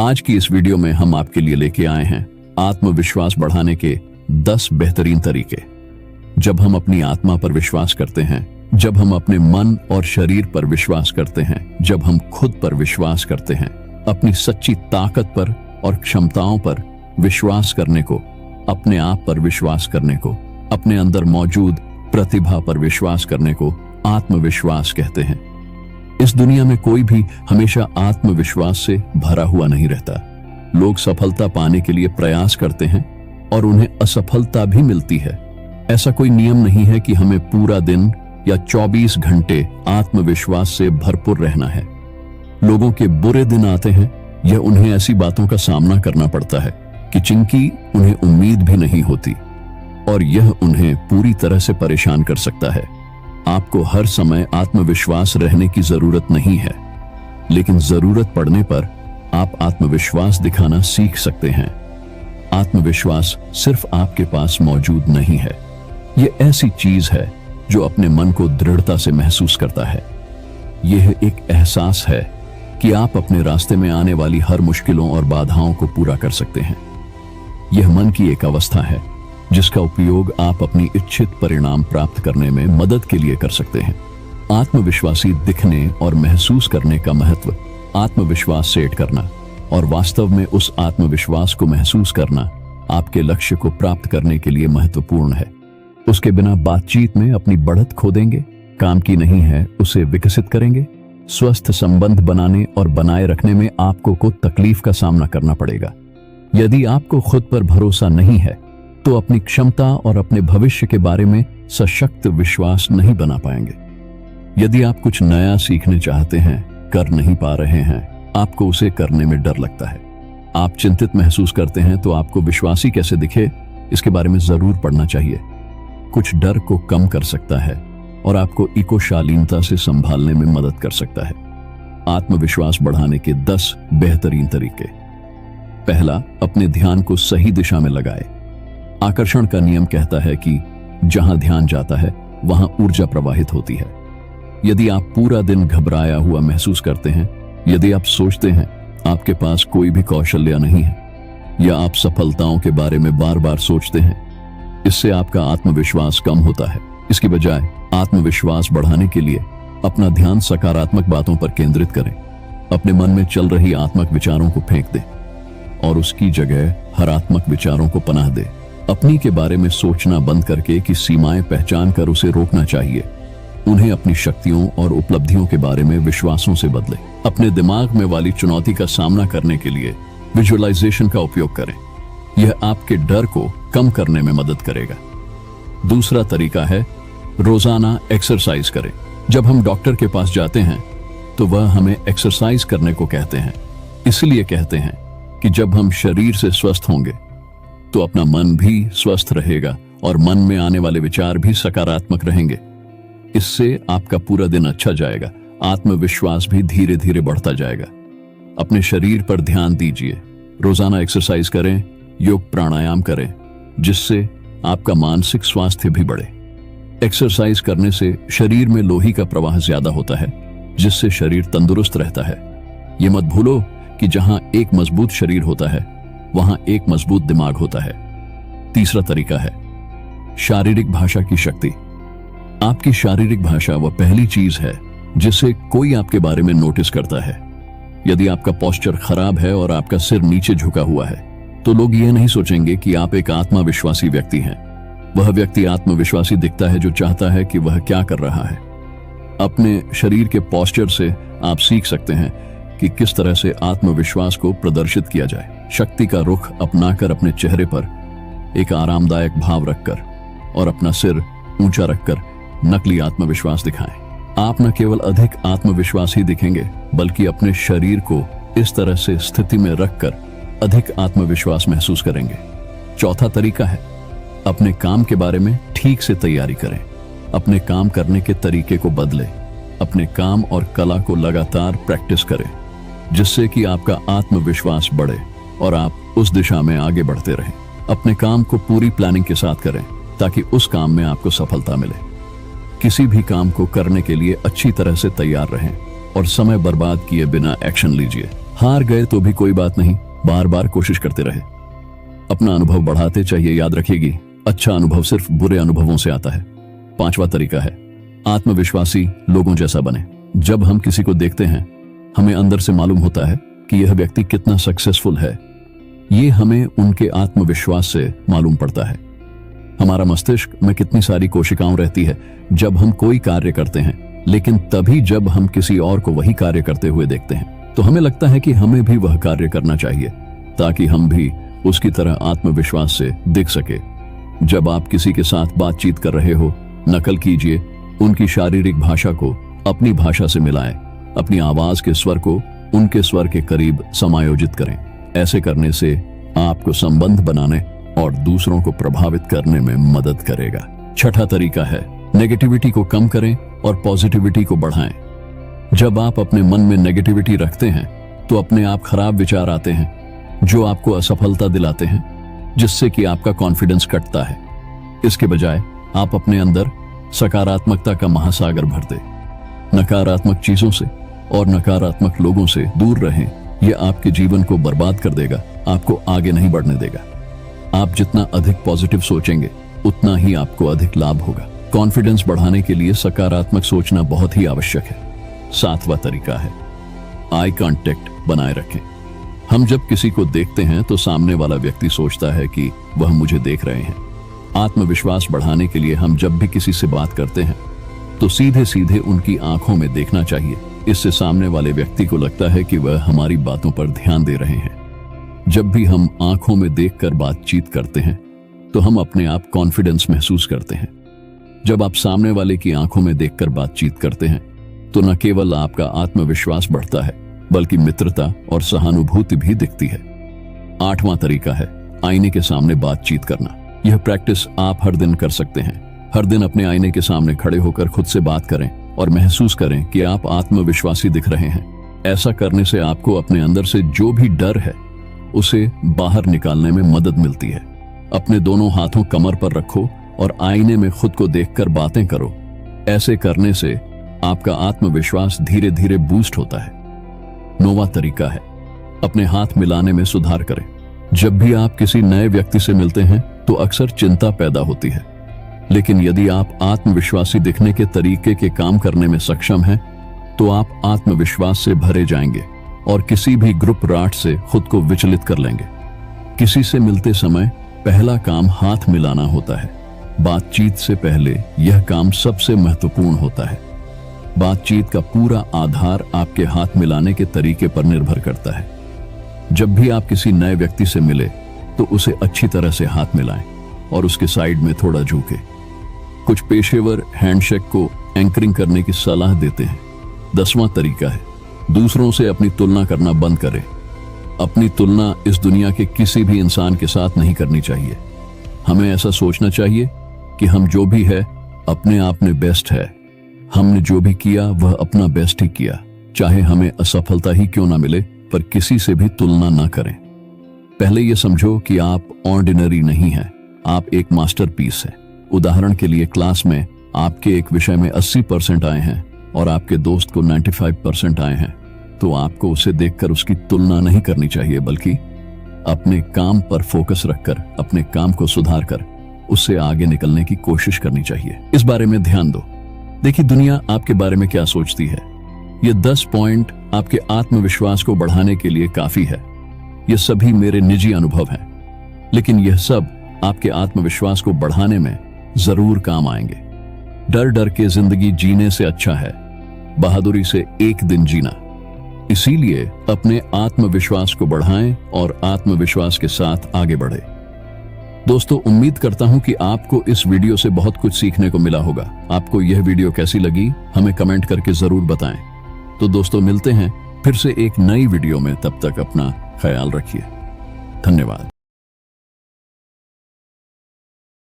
आज की इस वीडियो में हम आपके लिए लेके आए हैं आत्मविश्वास बढ़ाने के 10 बेहतरीन तरीके। जब हम अपनी आत्मा पर विश्वास करते हैं, जब हम अपने मन और शरीर पर विश्वास करते हैं, जब हम खुद पर विश्वास करते हैं, अपनी सच्ची ताकत पर और क्षमताओं पर विश्वास करने को, अपने आप पर विश्वास करने को, अपने अंदर मौजूद प्रतिभा पर विश्वास करने को आत्मविश्वास कहते हैं। इस दुनिया में कोई भी हमेशा आत्मविश्वास से भरा हुआ नहीं रहता। लोग सफलता पाने के लिए प्रयास करते हैं और उन्हें असफलता भी मिलती है। ऐसा कोई नियम नहीं है कि हमें पूरा दिन या 24 घंटे आत्मविश्वास से भरपूर रहना है। लोगों के बुरे दिन आते हैं या उन्हें ऐसी बातों का सामना करना पड़ता है कि जिनकी उन्हें उम्मीद भी नहीं होती, और यह उन्हें पूरी तरह से परेशान कर सकता है। आपको हर समय आत्मविश्वास रहने की जरूरत नहीं है, लेकिन जरूरत पड़ने पर आप आत्मविश्वास दिखाना सीख सकते हैं। आत्मविश्वास सिर्फ आपके पास मौजूद नहीं है, यह ऐसी चीज है जो अपने मन को दृढ़ता से महसूस करता है। यह एक एहसास है कि आप अपने रास्ते में आने वाली हर मुश्किलों और बाधाओं को पूरा कर सकते हैं। यह मन की एक अवस्था है जिसका उपयोग आप अपनी इच्छित परिणाम प्राप्त करने में मदद के लिए कर सकते हैं। आत्मविश्वासी दिखने और महसूस करने का महत्व, आत्मविश्वास सेट करना और वास्तव में उस आत्मविश्वास को महसूस करना आपके लक्ष्य को प्राप्त करने के लिए महत्वपूर्ण है। उसके बिना बातचीत में अपनी बढ़त खो देंगे, काम की नहीं है उसे विकसित करेंगे। स्वस्थ संबंध बनाने और बनाए रखने में आपको को तकलीफ का सामना करना पड़ेगा। यदि आपको खुद पर भरोसा नहीं है तो अपनी क्षमता और अपने भविष्य के बारे में सशक्त विश्वास नहीं बना पाएंगे। यदि आप कुछ नया सीखने चाहते हैं, कर नहीं पा रहे हैं, आपको उसे करने में डर लगता है, आप चिंतित महसूस करते हैं, तो आपको विश्वासी कैसे दिखे इसके बारे में जरूर पढ़ना चाहिए। कुछ डर को कम कर सकता है और आपको इको शालीनता से संभालने में मदद कर सकता है। आत्मविश्वास बढ़ाने के 10 बेहतरीन तरीके। पहला, अपने ध्यान को सही दिशा में लगाए। आकर्षण का नियम कहता है कि जहां ध्यान जाता है वहां ऊर्जा प्रवाहित होती है। यदि आप पूरा दिन घबराया हुआ महसूस करते हैं, यदि आप सोचते हैं आपके पास कोई भी कौशल्य नहीं है, या आप सफलताओं के बारे में बार बार सोचते हैं, इससे आपका आत्मविश्वास कम होता है। इसकी बजाय आत्मविश्वास बढ़ाने के लिए अपना ध्यान सकारात्मक बातों पर केंद्रित करें। अपने मन में चल रही आत्मक विचारों को फेंक दें और उसकी जगह हरात्मक विचारों को पनाह दें। अपनी के बारे में सोचना बंद करके कि सीमाएं पहचान कर उसे रोकना चाहिए। उन्हें अपनी शक्तियों और उपलब्धियों के बारे में विश्वासों से बदलें। अपने दिमाग में वाली चुनौती का सामना करने के लिए विजुअलाइजेशन का उपयोग करें। यह आपके डर को कम करने में मदद करेगा। दूसरा तरीका है रोजाना एक्सरसाइज करें। जब हम डॉक्टर के पास जाते हैं तो वह हमें एक्सरसाइज करने को कहते हैं। इसलिए कहते हैं कि जब हम शरीर से स्वस्थ होंगे तो अपना मन भी स्वस्थ रहेगा और मन में आने वाले विचार भी सकारात्मक रहेंगे। इससे आपका पूरा दिन अच्छा जाएगा, आत्मविश्वास भी धीरे धीरे बढ़ता जाएगा। अपने शरीर पर ध्यान दीजिए, रोजाना एक्सरसाइज करें, योग प्राणायाम करें, जिससे आपका मानसिक स्वास्थ्य भी बढ़े। एक्सरसाइज करने से शरीर में लोही का प्रवाह ज्यादा होता है, जिससे शरीर तंदुरुस्त रहता है। ये मत भूलो कि जहां एक मजबूत शरीर होता है वहां एक मजबूत दिमाग होता है। तीसरा तरीका है शारीरिक भाषा की शक्ति। आपकी शारीरिक भाषा वह पहली चीज है जिसे कोई आपके बारे में नोटिस करता है। यदि आपका पोस्चर खराब है और आपका सिर नीचे झुका हुआ है तो लोग यह नहीं सोचेंगे कि आप एक आत्मविश्वासी व्यक्ति हैं। वह व्यक्ति आत्मविश्वासी दिखता है जो चाहता है कि वह क्या कर रहा है। अपने शरीर के पोस्चर से आप सीख सकते हैं कि किस तरह से आत्मविश्वास को प्रदर्शित किया जाए। शक्ति का रुख अपनाकर अपने चेहरे पर एक आरामदायक भाव रखकर और अपना सिर ऊंचा रखकर नकली आत्मविश्वास दिखाएं। आप न केवल अधिक आत्मविश्वासी दिखेंगे बल्कि अपने शरीर को इस तरह से स्थिति में रखकर अधिक आत्मविश्वास महसूस करेंगे। चौथा तरीका है अपने काम के बारे में ठीक से तैयारी करें। अपने काम करने के तरीके को बदलें। अपने काम और कला को लगातार प्रैक्टिस करें, जिससे कि आपका आत्मविश्वास बढ़े और आप उस दिशा में आगे बढ़ते रहें। अपने काम को पूरी प्लानिंग के साथ करें ताकि उस काम में आपको सफलता मिले। किसी भी काम को करने के लिए अच्छी तरह से तैयार रहें और समय बर्बाद किए बिना एक्शन लीजिए। हार गए तो भी कोई बात नहीं, बार बार कोशिश करते रहे। अपना अनुभव बढ़ाते चाहिए। याद रखिएगी, अच्छा अनुभव सिर्फ बुरे अनुभवों से आता है। 5वां तरीका है आत्मविश्वासी लोगों जैसा बने। जब हम किसी को देखते हैं, हमें अंदर से मालूम होता है कि यह व्यक्ति कितना सक्सेसफुल है। ये हमें उनके आत्मविश्वास से मालूम पड़ता है। हमारा मस्तिष्क में कितनी सारी कोशिकाएं रहती है जब हम कोई कार्य करते हैं, लेकिन तभी जब हम किसी और को वही कार्य करते हुए देखते हैं तो हमें लगता है कि हमें भी वह कार्य करना चाहिए ताकि हम भी उसकी तरह आत्मविश्वास से दिख सके। जब आप किसी के साथ बातचीत कर रहे हो, नकल कीजिए, उनकी शारीरिक भाषा को अपनी भाषा से मिलाएं, अपनी आवाज के स्वर को उनके स्वर के करीब समायोजित करें। ऐसे करने से आपको संबंध बनाने और दूसरों को प्रभावित करने में मदद करेगा। 6वां तरीका है नेगेटिविटी को कम करें और पॉजिटिविटी को बढ़ाएं। जब आप अपने मन में नेगेटिविटी रखते हैं तो अपने आप खराब विचार आते हैं जो आपको असफलता दिलाते हैं, जिससे कि आपका कॉन्फिडेंस घटता है। इसके बजाय आप अपने अंदर सकारात्मकता का महासागर भर दें। नकारात्मक चीजों से और नकारात्मक लोगों से दूर रहें। यह आपके जीवन को बर्बाद कर देगा, आपको आगे नहीं बढ़ने देगा। आप जितना अधिक पॉजिटिव सोचेंगे उतना ही आपको अधिक लाभ होगा। कॉन्फिडेंस बढ़ाने के लिए सकारात्मक सोचना बहुत ही आवश्यक है। 7वां तरीका है आई कांटेक्ट बनाए रखें। हम जब किसी को देखते हैं तो सामने वाला व्यक्ति सोचता है कि वह मुझे देख रहे हैं। आत्मविश्वास बढ़ाने के लिए हम जब भी किसी से बात करते हैं तो सीधे सीधे उनकी आंखों में देखना चाहिए। इससे सामने वाले व्यक्ति को लगता है कि वह हमारी बातों पर ध्यान दे रहे हैं। जब भी हम आंखों में देखकर बातचीत करते हैं तो हम अपने आप कॉन्फिडेंस महसूस करते हैं। जब आप सामने वाले की आंखों में देखकर बातचीत करते हैं तो न केवल आपका आत्मविश्वास बढ़ता है बल्कि मित्रता और सहानुभूति भी दिखती है। 8वां तरीका है आईने के सामने बातचीत करना। यह प्रैक्टिस आप हर दिन कर सकते हैं। हर दिन अपने आईने के सामने खड़े होकर खुद से बात करें और महसूस करें कि आप आत्मविश्वासी दिख रहे हैं। ऐसा करने से आपको अपने अंदर से जो भी डर है उसे बाहर निकालने में मदद मिलती है। अपने दोनों हाथों कमर पर रखो और आईने में खुद को देखकर बातें करो। ऐसे करने से आपका आत्मविश्वास धीरे धीरे बूस्ट होता है। 9वां तरीका है अपने हाथ मिलाने में सुधार करें। जब भी आप किसी नए व्यक्ति से मिलते हैं तो अक्सर चिंता पैदा होती है, लेकिन यदि आप आत्मविश्वासी दिखने के तरीके के काम करने में सक्षम हैं तो आप आत्मविश्वास से भरे जाएंगे और किसी भी ग्रुप राट से खुद को विचलित कर लेंगे। किसी से मिलते समय पहला काम हाथ मिलाना होता है। बातचीत से पहले यह काम सबसे महत्वपूर्ण होता है। बातचीत का पूरा आधार आपके हाथ मिलाने के तरीके पर निर्भर करता है। जब भी आप किसी नए व्यक्ति से मिले तो उसे अच्छी तरह से हाथ मिलाएं और उसके साइड में थोड़ा झुके। कुछ पेशेवर हैंडशेक को एंकरिंग करने की सलाह देते हैं। 10वां तरीका है दूसरों से अपनी तुलना करना बंद करें। अपनी तुलना इस दुनिया के किसी भी इंसान के साथ नहीं करनी चाहिए। हमें ऐसा सोचना चाहिए कि हम जो भी है अपने आप में बेस्ट है। हमने जो भी किया वह अपना बेस्ट ही किया, चाहे हमें असफलता ही क्यों ना मिले, पर किसी से भी तुलना ना करें। पहले यह समझो कि आप ऑर्डिनरी नहीं हैं, आप एक मास्टरपीस हैं। उदाहरण के लिए क्लास में आपके एक विषय में 80% आए हैं और आपके दोस्त को 95% आए हैं, तो आपको उसे देखकर उसकी तुलना नहीं करनी चाहिए, बल्कि अपने काम पर फोकस रखकर अपने काम को सुधार कर उससे आगे निकलने की कोशिश करनी चाहिए। इस बारे में ध्यान दो। देखिए दुनिया आपके बारे में क्या सोचती है। ये 10 पॉइंट आपके आत्मविश्वास को बढ़ाने के लिए काफी है। ये सभी मेरे निजी अनुभव हैं, लेकिन यह सब आपके आत्मविश्वास को बढ़ाने में जरूर काम आएंगे। डर डर के जिंदगी जीने से अच्छा है बहादुरी से एक दिन जीना। इसीलिए अपने आत्मविश्वास को बढ़ाएं और आत्मविश्वास के साथ आगे बढ़े। दोस्तों, उम्मीद करता हूं कि आपको इस वीडियो से बहुत कुछ सीखने को मिला होगा। आपको यह वीडियो कैसी लगी हमें कमेंट करके जरूर बताएं। तो दोस्तों, मिलते हैं फिर से एक नई वीडियो में। तब तक अपना ख्याल रखिए। धन्यवाद।